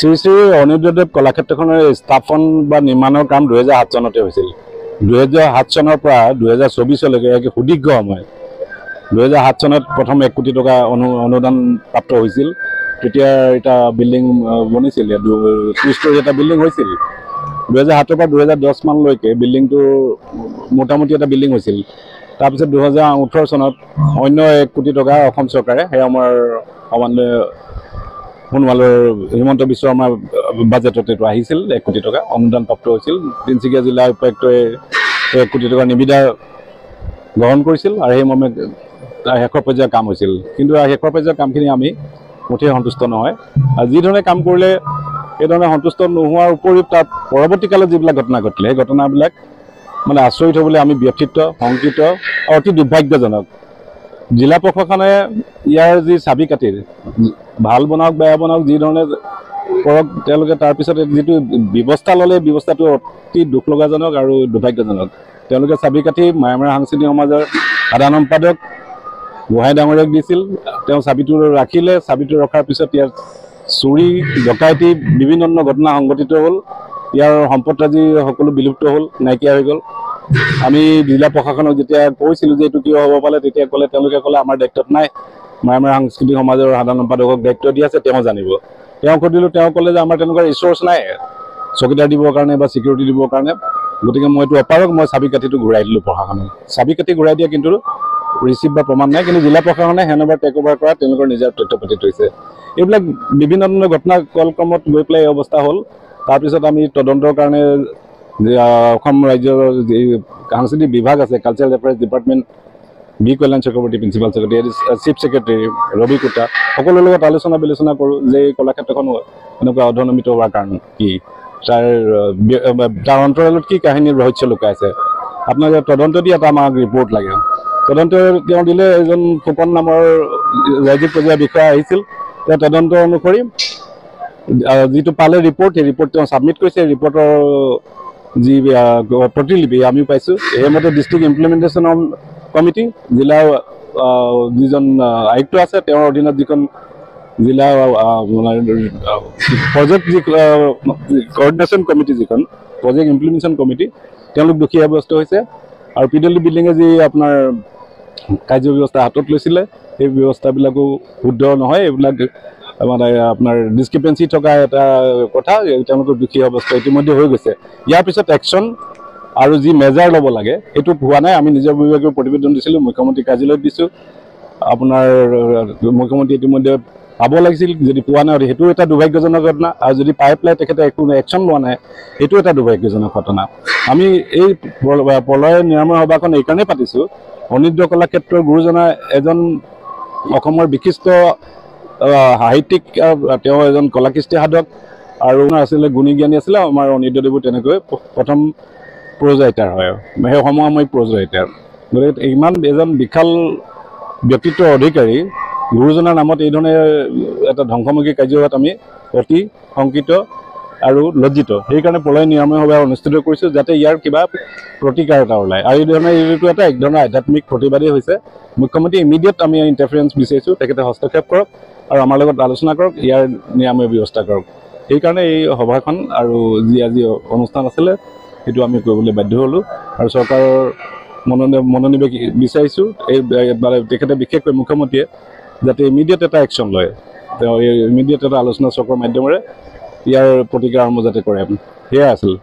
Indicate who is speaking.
Speaker 1: শ্ৰী শ্ৰী অনিৰুদ্ধদেৱ কলাক্ষেত্ৰখনৰ স্থাপন বা নিৰ্মাণৰ কাম 2007 চনতে হৈছিল। 2007 চনৰ পৰা 2024 লৈকে সুদীৰ্ঘ সময় 2007 চনত প্ৰথম 1 কোটি টকা অনুদান প্ৰাপ্ত হৈছিল। তেতিয়া এটা বিল্ডিং বনিছিল, 2 ষ্টৰী এটা বিল্ডিং হৈছিল। 2007 পৰা 2010 মানলৈকে বিল্ডিংটো মোটামুটি এটা বিল্ডিং হৈছিল। তাৰপিছত 2018 চনত অন্য 1 কোটি টকা অসম চৰকাৰে সেই আমাৰ সোণোৱালৰ হিমন্ত বিশ্ব শৰ্মাৰ বাজেটত এইটো আহিছিল। 1 কোটি টকা অনুদান প্ৰাপ্ত হৈছিল। তিনিচুকীয়া জিলা উপায়ুক্তই 1 কোটি টকা নিবিদা গ্ৰহণ কৰিছিল আৰু সেই মৰ্মে শেষৰ পৰ্যায়ৰ কাম হৈছিল। কিন্তু শেষৰ পৰ্যায়ৰ কামখিনি আমি মুঠেই সন্তুষ্ট নহয়। আৰু যিধৰণে কাম কৰিলে সেইধৰণে সন্তুষ্ট নোহোৱাৰ উপৰিও তাত পৰৱৰ্তীকালত যিবিলাক ঘটনা ঘটিলে সেই ঘটনাবিলাক মানে আচৰিত হ'বলৈ আমি ব্যথিত, শংকিত আৰু অতি দুৰ্ভাগ্যজনক। জিলা প্ৰশাসনে ইয়াৰ যি চাবি কাঠিৰ ভাল বনাওক বেয়া বনাওক যিধৰণে কৰক তেওঁলোকে তাৰপিছত যিটো ব্যৱস্থা ল'লে ব্যৱস্থাটো অতি দুখ লগাজনক আৰু দুৰ্ভাগ্যজনক। তেওঁলোকে চাবি কাঠি মায়ামাৰা সাংস্কৃতিক সমাজৰ সাধাৰণ সম্পাদক গোহাঁই ডাঙৰীয়াক দিছিল। তেওঁ চাবিটো ৰাখিলে। চাবিটো ৰখাৰ পিছত ইয়াৰ চুৰি ডকাইতি বিভিন্ন ঘটনা সংঘটিত হ'ল। ইয়াৰ সম্পদৰাজি সকলো বিলুপ্ত হ'ল, নাইকিয়া হৈ গ'ল। আমি জিলা প্ৰশাসনক যেতিয়া কৈছিলোঁ যে এইটো কিয় হ'ব পালে, তেতিয়া তেওঁলোকে ক'লে আমাৰ দায়িত্বত নাই, মায়ামাৰা সাংস্কৃতিক সমাজৰ সাধাৰণ সম্পাদকক দায়িত্ব দি আছে, তেওঁ জানিব। তেওঁ সুধিলোঁ, তেওঁ ক'লে যে আমাৰ তেনেকুৱা ৰিচোৰ্চ নাই চকীদাৰ দিবৰ কাৰণে বা চিকিউৰিটি দিবৰ কাৰণে। গতিকে মই এইটো অপাৰক, মই চাবি কাঠিটো ঘূৰাই দিলোঁ প্ৰশাসনক। চাবি কাঠি ঘূৰাই দিয়া কিন্তু ৰিচিভ বা প্ৰমাণ নাই। কিন্তু জিলা প্ৰশাসনে হেণ্ডঅভাৰ টেক অভাৰ কৰা তেওঁলোকৰ নিজৰ তথ্য পাতি থৈছে। এইবিলাক বিভিন্ন ধৰণৰ ঘটনা কলক্ৰমত গৈ পেলাই এই অৱস্থা হ'ল। তাৰপিছত আমি তদন্তৰ কাৰণে অসম ৰাজ্যৰ যি সাংস্কৃতিক বিভাগ আছে, cultural affairs department, B Kalyan Chakraborty principal secretary, chief secretary Ravi Kota, সকলোৰে লগত আলোচনা বিলোচনা কৰোঁ যে এই কলাক্ষেত্ৰখন এনেকুৱা অধনমিত হোৱাৰ কাৰণ কি, তাৰ অন্তৰালত কি কাহিনীৰ ৰহস্য লুকাই আছে। আপোনালোকে তদন্ত দি এটা আমাক ৰিপৰ্ট লাগে। তদন্ত তেওঁ দিলে। এজন ফুকন নামৰ ৰাজ্যিক পৰ্যায়ৰ বিষয়া আহিছিল। তেওঁ তদন্ত অনুসৰি যিটো পালে ৰিপৰ্ট, সেই ৰিপৰ্ট তেওঁ ছাবমিট কৰিছে। ৰিপৰ্টৰ যি প্ৰতিলিপি আমিও পাইছোঁ। সেইমতে ডিষ্ট্ৰিক্ট ইমপ্লিমেণ্টেশ্যন কমিটি, জিলাৰ যিজন আয়ুক্ত আছে তেওঁৰ অধীনত যিখন জিলা প্ৰজেক্ট যি কোঅৰ্ডিনেশ্যন কমিটি, যিখন প্ৰজেক্ট ইমপ্লিমেণ্টেশ্যন কমিটি, তেওঁলোক দোষী সাব্যস্ত হৈছে। আৰু PWD বিল্ডিঙে যি আপোনাৰ কাৰ্য ব্যৱস্থা হাতত লৈছিলে সেই ব্যৱস্থাবিলাকো শুদ্ধ নহয়। এইবিলাক মানে আপোনাৰ ডিছক্ৰিপেঞ্চি থকা এটা কথা, তেওঁলোকৰ দোষী অৱস্থা ইতিমধ্যে হৈ গৈছে। ইয়াৰ পিছত একশ্যন আৰু যি মেজাৰ ল'ব লাগে সেইটো হোৱা নাই। আমি নিজৰ বিভাগীয় প্ৰতিবেদন দিছিলোঁ, মুখ্যমন্ত্ৰী কাৰ্যালয়ত দিছোঁ। আপোনাৰ মুখ্যমন্ত্ৰী ইতিমধ্যে পাব লাগিছিল, যদি পোৱা নাই সেইটো এটা দুৰ্ভাগ্যজনক ঘটনা। আৰু যদি পাই পেলাই তেখেতে একো একশ্যন লোৱা নাই সেইটো এটা দুৰ্ভাগ্যজনক ঘটনা। আমি এই প্ৰলয় নিৰাময় সভাখন এইকাৰণেই পাতিছোঁ, অনিৰুদ্ধ কলাক্ষেত্ৰৰ গুৰুজনা এজন অসমৰ বিশিষ্ট সাহিত্যিক, তেওঁ এজন কলাকৃষ্টি সাধক আৰু আছিলে গুণীজ্ঞানী আছিলে। আমাৰ অনিৰুদ্ধদেৱো তেনেকৈ প্ৰথম প্ৰজ ৰাইটাৰ হয়, সেই সমসাময়িক প্ৰজ ৰাইটাৰ। গতিকে ইমান এজন বিশাল ব্যক্তিত্বৰ অধিকাৰী গুৰুজনাৰ নামত এইধৰণে এটা ধ্বংসমুখী কাৰ্য হোৱাত আমি অতি শংকিত আৰু লজ্জিত। সেইকাৰণে প্ৰলয় নিৰাময় সভা অনুষ্ঠিত কৰিছোঁ, যাতে ইয়াৰ কিবা প্ৰতিকাৰ এটা ওলায়। আৰু এই ধৰণে এইটো এটা এক ধৰণৰ আধ্যাত্মিক প্ৰতিবাদেই হৈছে। মুখ্যমন্ত্ৰী ইমিডিয়েট আমি ইণ্টাৰফাৰেঞ্চ বিচাৰিছোঁ, তেখেতে হস্তক্ষেপ কৰক আৰু আমাৰ লগত আলোচনা কৰক, ইয়াৰ নিৰাময় ব্যৱস্থা কৰক। সেইকাৰণে এই সভাখন আৰু যি আজি অনুষ্ঠান আছিলে সেইটো আমি কৰিবলৈ বাধ্য হ'লোঁ। আৰু চৰকাৰৰ মনোনিৱেশ বিচাৰিছোঁ তেখেতে, বিশেষকৈ মুখ্যমন্ত্ৰীয়ে যাতে ইমিডিয়েট এটা একশ্যন লয়। তেওঁ ইমিডিয়েট এটা আলোচনা চক্ৰৰ মাধ্যমেৰে ইয়াৰ প্ৰতিকাৰ আৰম্ভ যাতে কৰে, সেয়াই আছিল।